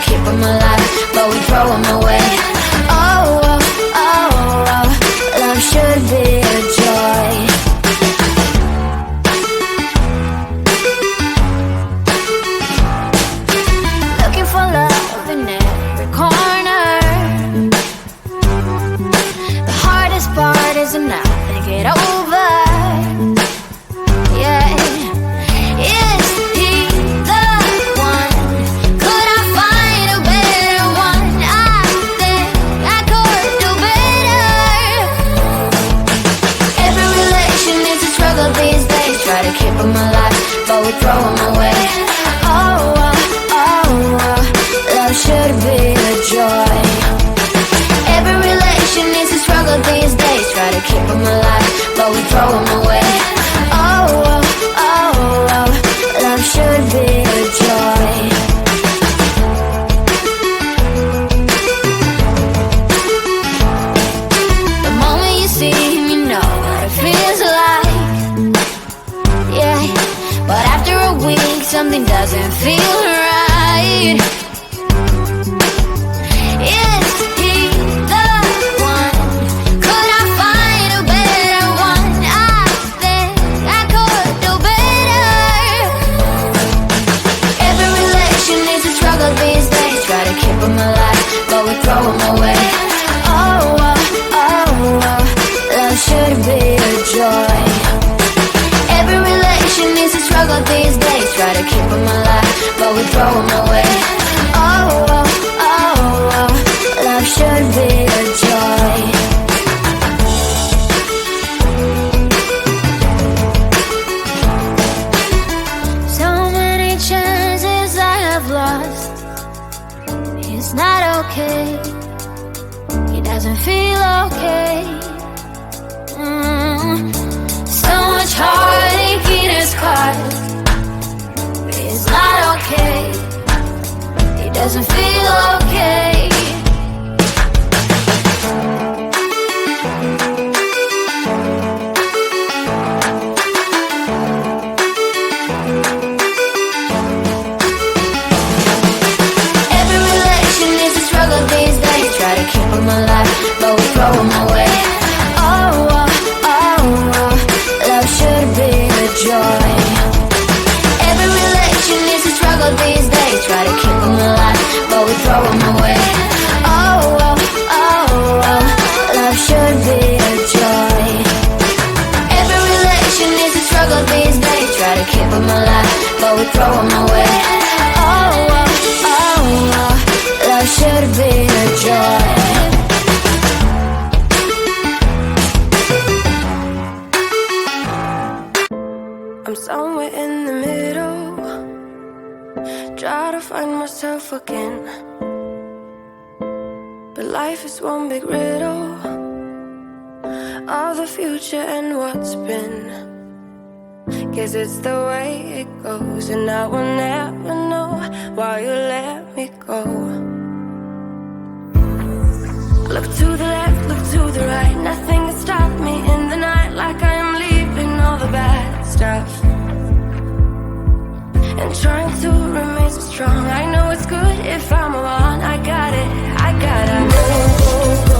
keep them alive, but we throw them away. Oh, oh, oh, oh, love should be a joy. Looking for love in every corner. The hardest part is to not think it over. Yeah. Is he the one? Could I find a better one? I think I could do better. Every relation is a struggle these days. Try to keep them alive, but we throw them away. Oh, oh, oh, oh, love should be a joy. Every relation is a struggle these days. Try to keep them alive, but we throw them away. Oh, oh, oh, oh, love should be a joy. The moment you see him, you know what it feels like. Yeah, but after a week, something doesn't feel right. Is he the one? Could I find a better one? I think I could do better. Every relation is a struggle these days. Try to keep them alive, but we throw them away. Oh, oh, oh, oh, love should be a joy. Every relation is a struggle these days. Try to keep them alive, but we throw them away. Oh, oh, oh, oh, love should be a joy. So many chances I have lost. He's not okay. He doesn't feel okay. So much heartache in his heart. He's not okay. He doesn't feel okay. Every relation is a struggle these days. Try to keep them alive, but we throw them away. Oh, oh, oh, oh, love should be a joy. Every relation is a struggle these days. Try to keep them alive, but we throw them away. Oh, oh, oh, oh, love should be a joy. Every relation is a struggle these days. Try to keep them alive, but we throw them away. Oh, oh, oh, oh, love should be a joy. I'm somewhere in the middle, try to find myself again. But life is one big riddle of the future and what's been. Guess it's the way it goes, and I will never know why you let me go. Look to the left, look to the right, nothing can stop me in the night. Like I am leaving all the bad stuff and trying to remain so strong. I know it's good if I'm alone. I got it, I gotta go, go, go,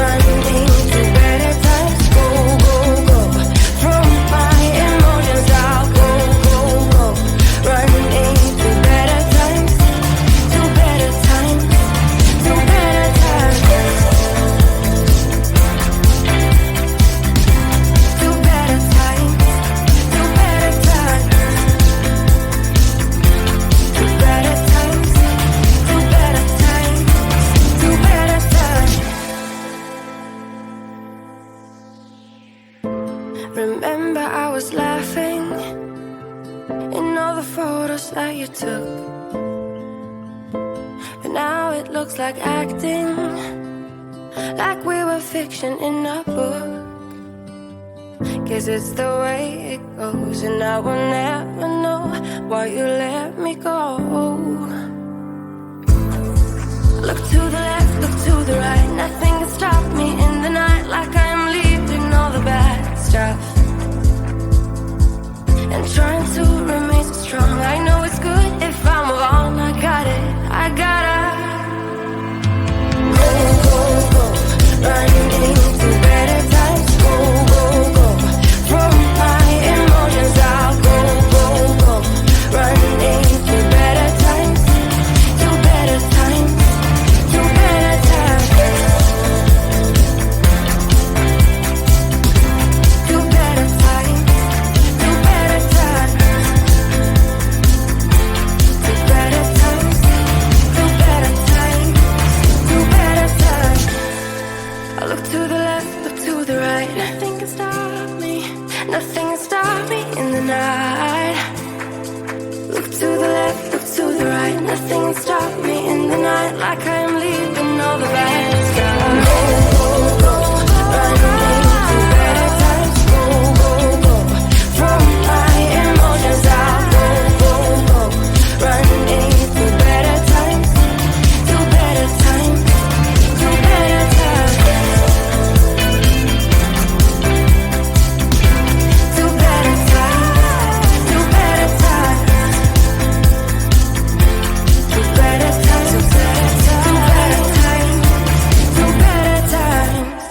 running to better times. Go, go, go, from my emotions I'll go, go, go, running to better times, to better times, to better times, to better times, to better times. Remember I was laughing in all the photos that you took, but now it looks like acting, like we were fiction in a book. Guess it's the way it goes, and I will never know why you let me go. Look to the left, look to the right, nothing can stop me in the night. Like I am leaving all the bad stuff and trying to remain so strong. I know it's good if I'm wrong. I got it, I gotta stop me in the night. Look to the left, look to the right. Nothing can stop me in the night. Like I am leaving all the bad stuff. Go, go, go, running to better times. Go, go, go, throw my emotions out. Go, go, go, running to better times. To better times, to better times. To better times, to better times. To better times, to better times, to better times.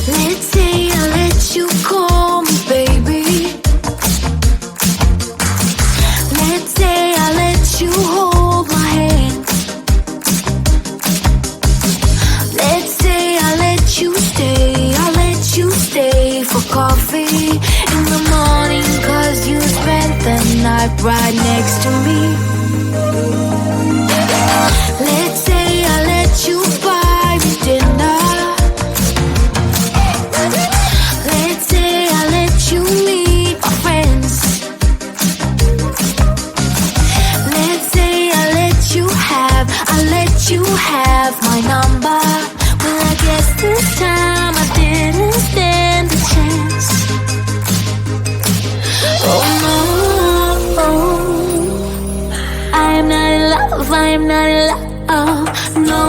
Let's say I let you call me baby. Let's say I let you hold my hand. Let's say I let you stay for coffee in the morning, 'cause you spent the night right next to me. Let's say I let you buy me dinner. Let's say I let you meet my friends. Let's say I let you have my number. Well, I guess this time I didn't stand a chance. Oh no, I'm not in love, I'm not in love, no.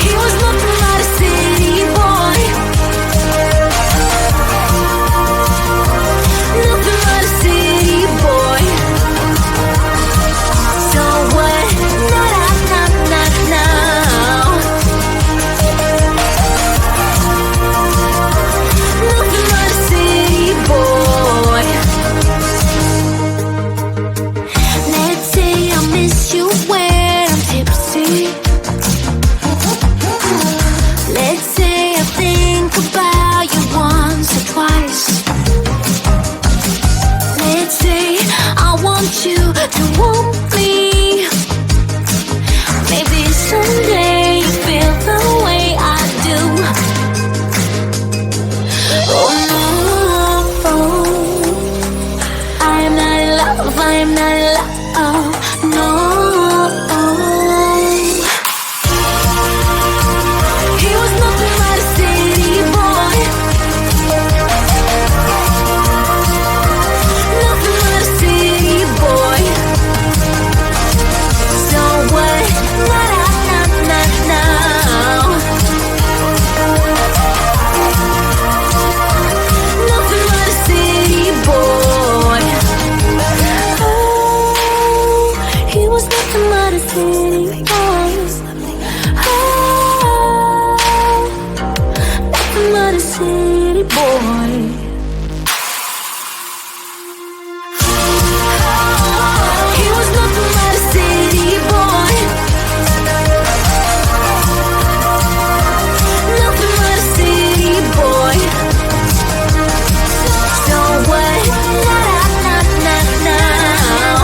He was nothing but a city boy. Nothing but a city boy. So what? Now. Nothing but a city boy. Let's say I miss you when I'm tipsy. Let's say I think about you once or twice. Let's say I want you to want me. Maybe someday you feel the way I do. Oh no, I am not in love, I am not in love, no. He was nothing but a city boy. Nothing but a city boy. So what? Now. Nothing but a city boy. Oh, he was nothing but a city boy. Oh, nothing but a city boy. He was nothing but a city boy. Nothing but a city boy. So what? Now.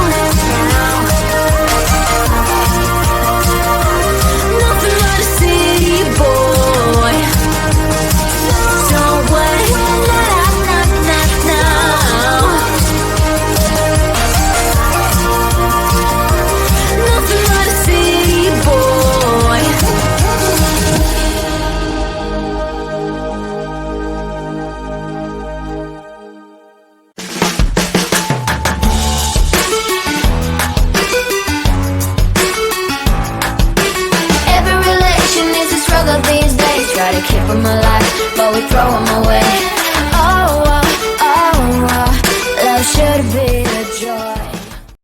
Nothing but a city boy. So what? Now. Nothing but a city boy. Every relation is a struggle these days. Try to keep them alive, but we throw them away.